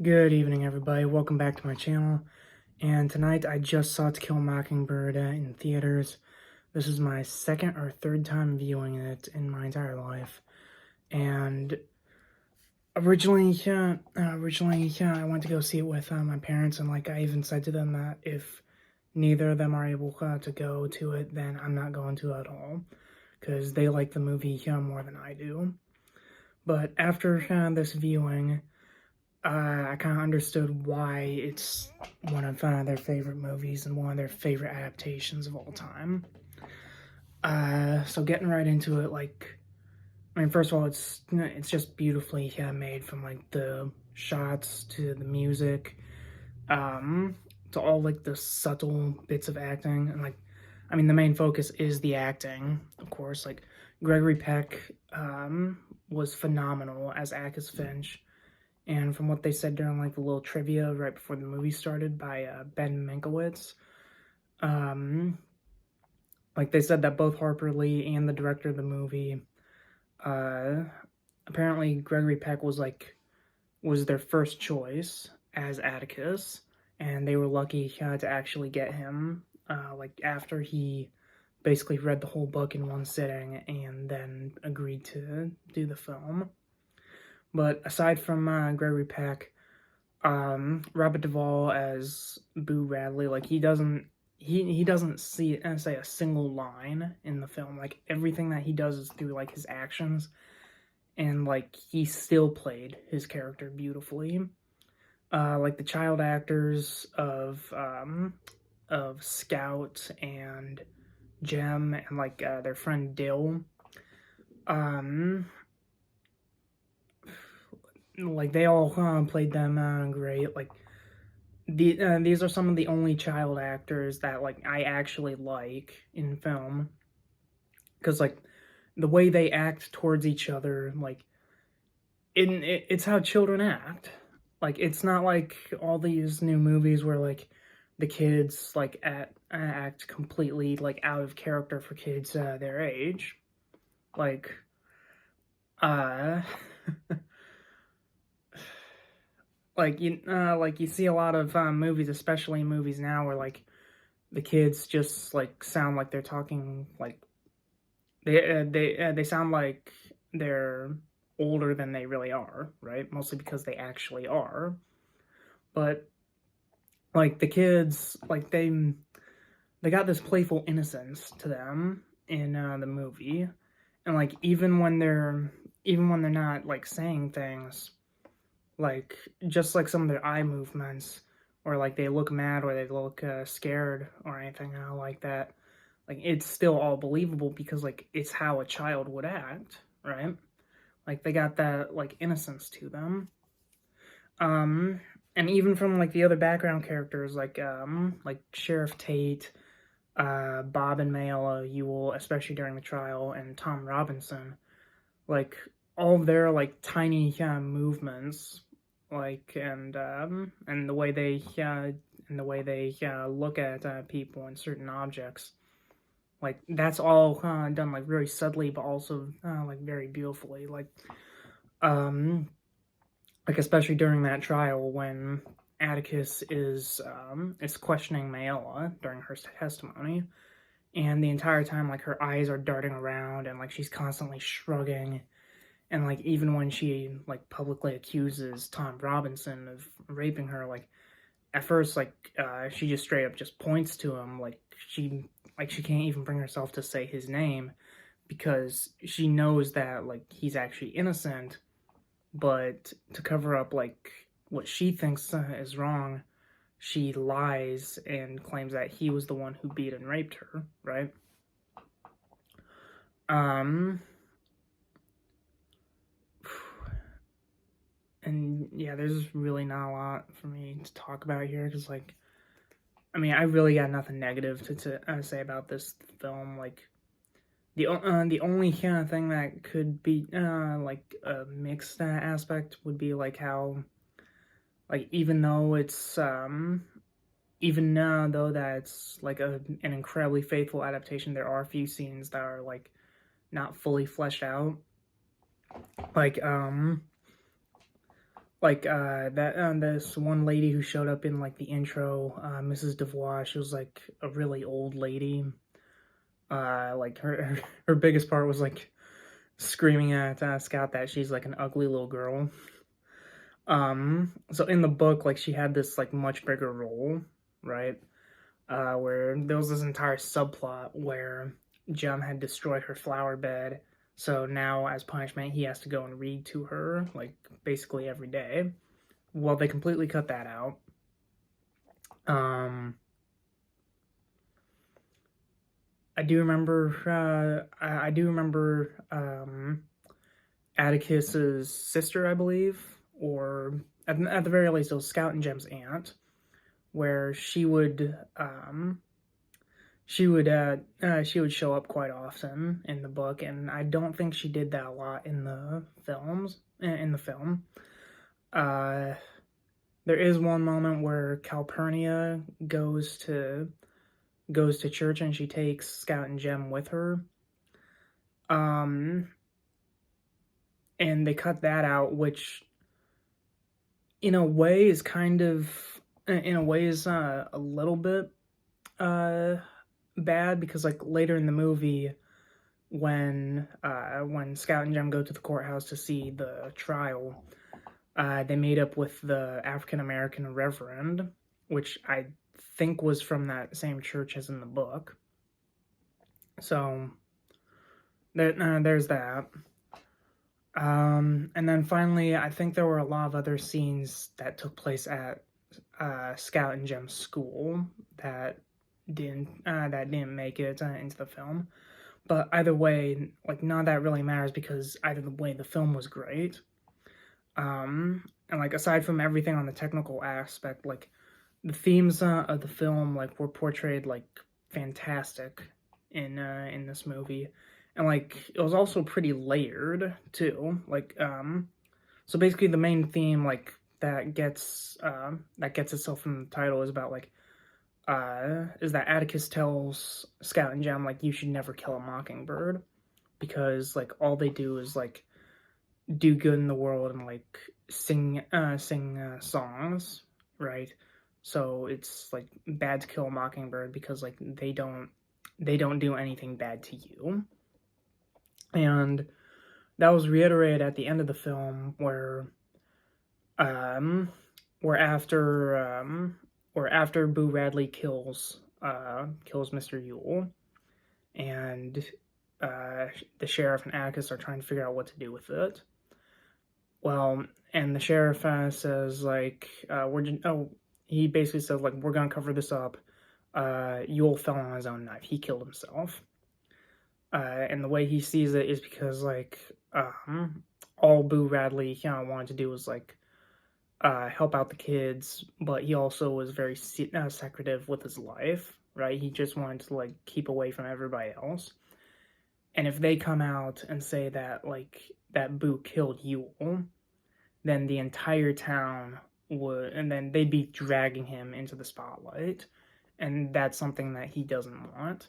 Good evening, everybody. Welcome back to my channel. And tonight I just saw To Kill a Mockingbird in theaters. This is my second or third time viewing it in my entire life. And originally, I went to go see it with my parents, and I even said to them that if neither of them are able to go to it, then I'm not going to at all, because they like the movie more than I do. But after this viewing, I kind of understood why it's one of their favorite movies and one of their favorite adaptations of all time. So getting right into it, first of all, it's just beautifully made, from the shots to the music, to all the subtle bits of acting, and the main focus is the acting, of course. Gregory Peck was phenomenal as Atticus Finch. And from what they said during the little trivia right before the movie started by Ben Mankiewicz, they said that both Harper Lee and the director of the movie, apparently Gregory Peck was their first choice as Atticus, and they were lucky to actually get him after he basically read the whole book in one sitting and then agreed to do the film. But aside from Gregory Peck, Robert Duvall as Boo Radley, he doesn't say a single line in the film. Everything that he does is through his actions, and he still played his character beautifully. The child actors of Scout and Jem and their friend Dill, they all played them great. These are some of the only child actors that I actually like in film, because the way they act towards each other, it's how children act. It's not like all these new movies where the kids act completely out of character for kids their age. Uh you see a lot of movies, especially movies now, where the kids just sound like they're talking they sound like they're older than they really are, right? Mostly because they actually are. But the kids, they got this playful innocence to them in the movie, and even when they're not saying things, just some of their eye movements, or they look mad or they look scared or anything like that, it's still all believable, because it's how a child would act, right? They got that innocence to them. And even from the other background characters, like Sheriff Tate, Bob and Mayella Ewell, especially during the trial, and Tom Robinson, all of their tiny movements, and the way they look at people and certain objects, that's all done very subtly, but also very beautifully. Especially during that trial when Atticus is questioning Mayella during her testimony, and the entire time her eyes are darting around, and she's constantly shrugging, and even when she publicly accuses Tom Robinson of raping her, at first she just straight up just points to him, she can't even bring herself to say his name, because she knows that he's actually innocent. But to cover up what she thinks is wrong, she lies and claims that he was the one who beat and raped her, right? And yeah, there's really not a lot for me to talk about here, because I really got nothing negative to say about this film. The only kind of thing that could be a mixed aspect would be how even though it's even though that it's an incredibly faithful adaptation, there are a few scenes that are not fully fleshed out. like that this one lady who showed up in like the intro, Mrs. Devois. She was like a really old lady. Like her biggest part was like screaming at Scout that she's like an ugly little girl. So in the book, like she had this like much bigger role, right? Where there was this entire subplot where Jem had destroyed her flower bed. So now, as punishment, he has to go and read to her, like basically every day. Well, they completely cut that out. Um, I do remember. I do remember Atticus's sister, I believe, or at the very least, it was Scout and Jem's aunt, where she would show up quite often in the book, and I don't think she did that a lot in the films. In the film, uh, there is one moment where Calpurnia goes to church and she takes Scout and Jem with her. Um, and they cut that out, which in a way is kind of in a way is a little bit uh bad because like later in the movie when Scout and Jem go to the courthouse to see the trial, they made up with the African American reverend, which I think was from that same church as in the book. So there's that. And then finally, I think there were a lot of other scenes that took place at Scout and Gem's school that didn't make it into the film. But either way, like none of that really matters because either the way the film was great, and like aside from everything on the technical aspect, like the themes of the film like were portrayed like fantastic in this movie, and like it was also pretty layered too. Like so basically the main theme like that gets itself from the title is about like is that Atticus tells Scout and Jem like you should never kill a mockingbird because like all they do is like do good in the world and like sing songs, right? So it's like bad to kill a mockingbird because like they don't do anything bad to you. And that was reiterated at the end of the film um where after Boo Radley kills Mr. Yule and the sheriff and Atticus are trying to figure out what to do with it. Well, and the sheriff says like he basically says like we're gonna cover this up. Yule fell on his own knife. He killed himself. And the way he sees it is because like all Boo Radley wanted to do was like help out the kids, but he also was very secretive with his life, right? He just wanted to like keep away from everybody else. And if they come out and say that like that Boo killed Yule, then the entire town would, and then they'd be dragging him into the spotlight, and that's something that he doesn't want.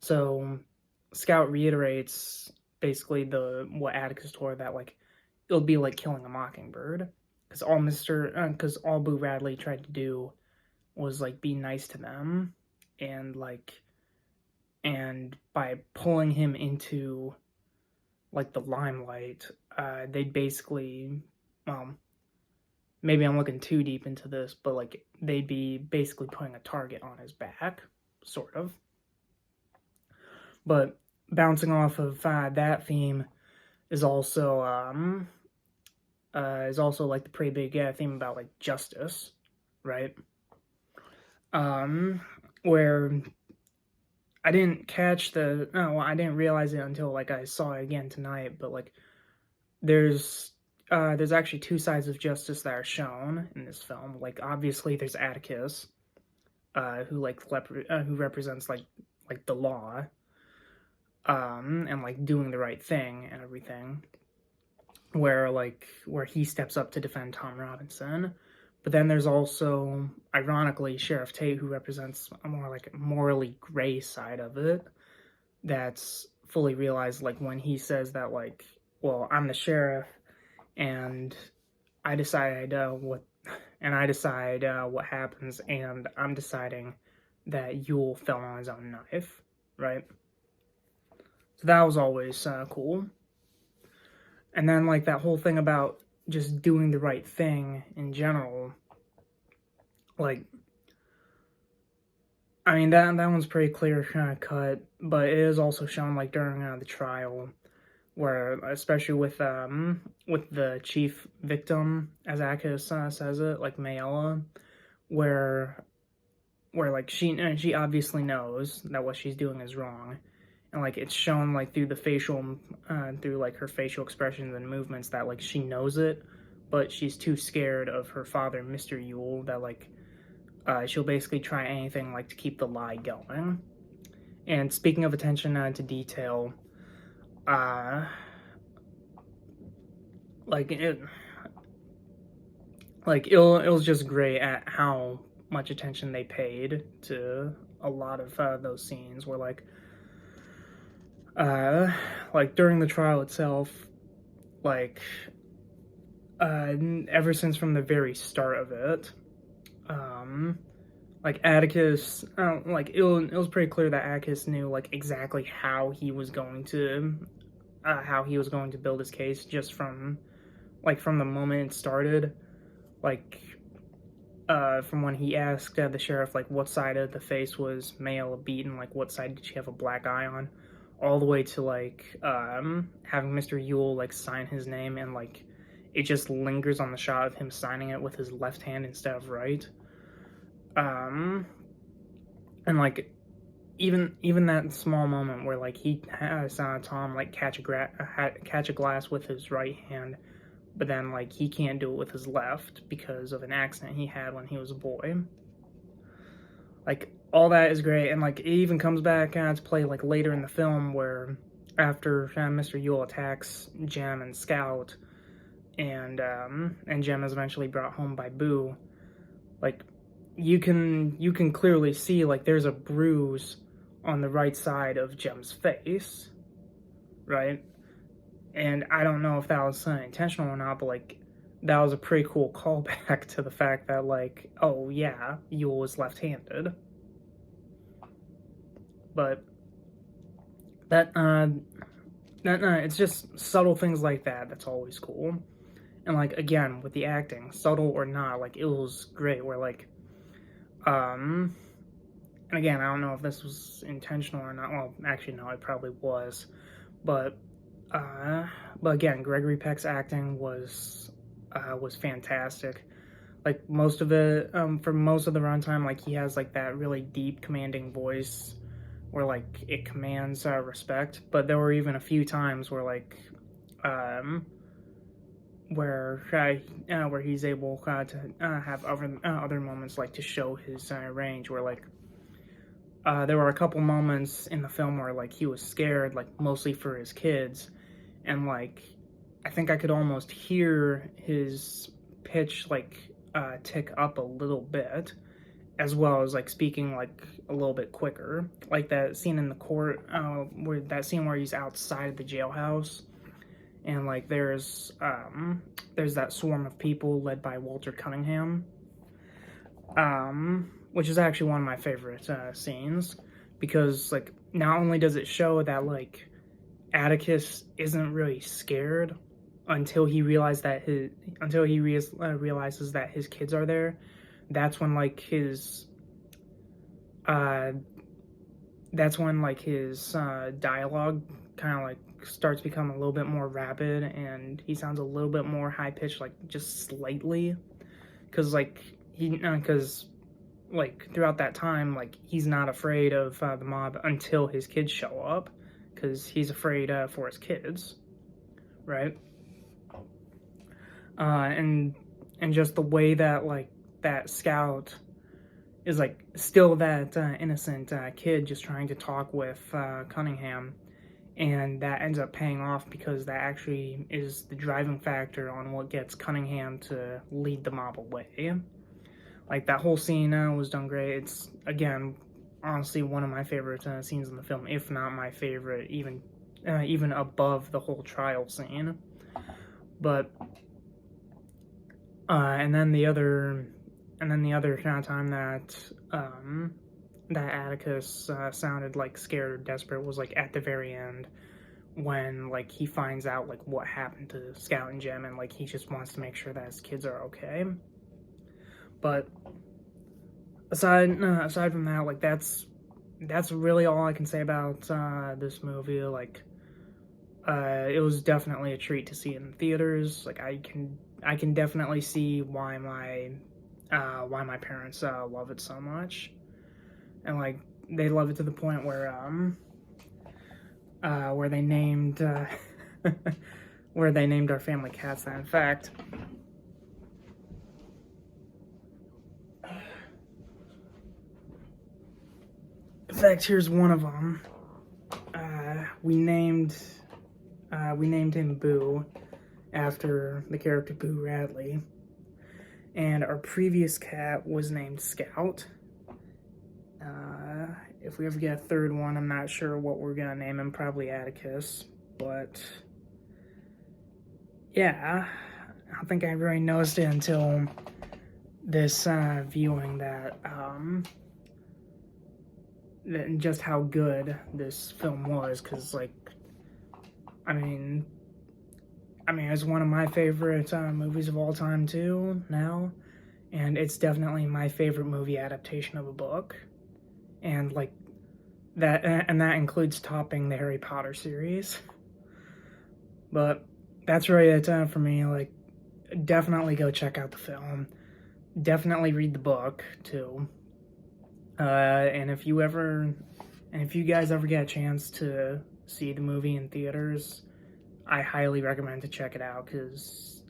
So Scout reiterates basically what Atticus told her, that like it'll be like killing a mockingbird because all Boo Radley tried to do was like be nice to them, and by pulling him into like the limelight, they basically, well, maybe I'm looking too deep into this, but like they'd be basically putting a target on his back, sort of. But bouncing off of that theme is also like the pretty big theme about like justice, right? Where I didn't catch I didn't realize it until like I saw it again tonight, but like there's actually two sides of justice that are shown in this film. Like obviously there's Atticus, who represents like the law, and like doing the right thing and everything, where he steps up to defend Tom Robinson. But then there's also, ironically, Sheriff Tate, who represents a more like morally gray side of it. That's fully realized like when he says that like, well, I'm the sheriff and I decide what happens, and I'm deciding that Yule fell on his own knife, right? So that was always cool. And then like that whole thing about just doing the right thing in general, like I mean that one's pretty clear cut, but it is also shown like during the trial, where especially with the chief victim, as Akis says it, like Mayella, where like she obviously knows that what she's doing is wrong, and like it's shown like through the through like her facial expressions and movements that like she knows it, but she's too scared of her father, Mr. Yule, that like she'll basically try anything like to keep the lie going. And speaking of attention to detail, uh, like it it was just great at how much attention they paid to a lot of those scenes where like during the trial itself, like ever since from the very start of it, like Atticus, like it was pretty clear that Atticus knew like exactly how he was going to build his case just from the moment it started, like from when he asked the sheriff like what side of the face was Mayella beaten, like what side did she have a black eye on, all the way to like having Mr. Yule like sign his name, and like it just lingers on the shot of him signing it with his left hand instead of right. And like even that small moment where like he has Tom like catch a glass with his right hand, but then like he can't do it with his left because of an accident he had when he was a boy. Like all that is great, and like it even comes back to play like later in the film, where after Mr. Yule attacks Jem and Scout, and Jem is eventually brought home by Boo, like you can clearly see like there's a bruise on the right side of Jem's face, right? And I don't know if that was intentional or not, but like that was a pretty cool callback to the fact that like, oh yeah, Yule was left-handed. But that it's just subtle things like that that's always cool. And like again with the acting, subtle or not, like it was great. Where like and again, I don't know if this was intentional or not. Well, actually, no, it probably was. But again, Gregory Peck's acting was fantastic. Like most of it, for most of the runtime, like he has like that really deep, commanding voice, where like it commands respect. But there were even a few times where like, where he's able to have other moments like to show his range, where like there were a couple moments in the film where like he was scared, like mostly for his kids, and like I think I could almost hear his pitch like tick up a little bit, as well as like speaking like a little bit quicker, like that scene in the court, where he's outside of the jailhouse, and like there's that swarm of people led by Walter Cunningham, which is actually one of my favorite scenes, because like not only does it show that like Atticus isn't really scared until he realizes that his kids are there. That's when like his dialogue kind of like starts becoming a little bit more rapid, and he sounds a little bit more high pitched, like just slightly, because like throughout that time, like he's not afraid of the mob until his kids show up, because he's afraid for his kids, right? And just the way that like that Scout is like still that innocent kid just trying to talk with Cunningham, and that ends up paying off because that actually is the driving factor on what gets Cunningham to lead the mob away. Like that whole scene was done great. It's again honestly one of my favorite scenes in the film, if not my favorite, even above the whole trial scene. But And then the other kind of time that that Atticus sounded like scared or desperate was like at the very end when like he finds out like what happened to Scout and Jem, and like he just wants to make sure that his kids are okay. But aside from that, like that's really all I can say about this movie. Like it was definitely a treat to see it in theaters. Like I can definitely see why my parents love it so much, and like they love it to the point where they named where they named our family cats that. In fact, here's one of them. We named him Boo after the character Boo Radley, and our previous cat was named Scout. If we ever get a third one, I'm not sure what we're gonna name him. Probably Atticus, but yeah, I don't think I really noticed it until this viewing that just how good this film was. Because like, I mean, it's one of my favorite movies of all time too now, and it's definitely my favorite movie adaptation of a book, and like that includes topping the Harry Potter series. But that's really it for me. Like, definitely go check out the film. Definitely read the book too. And if you guys ever get a chance to see the movie in theaters, I highly recommend to check it out, because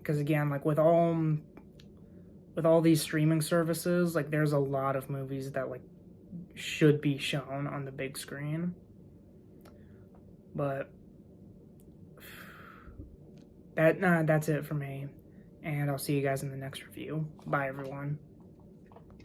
again, like with all these streaming services, like there's a lot of movies that like should be shown on the big screen. But that's it for me, and I'll see you guys in the next review. Bye, everyone.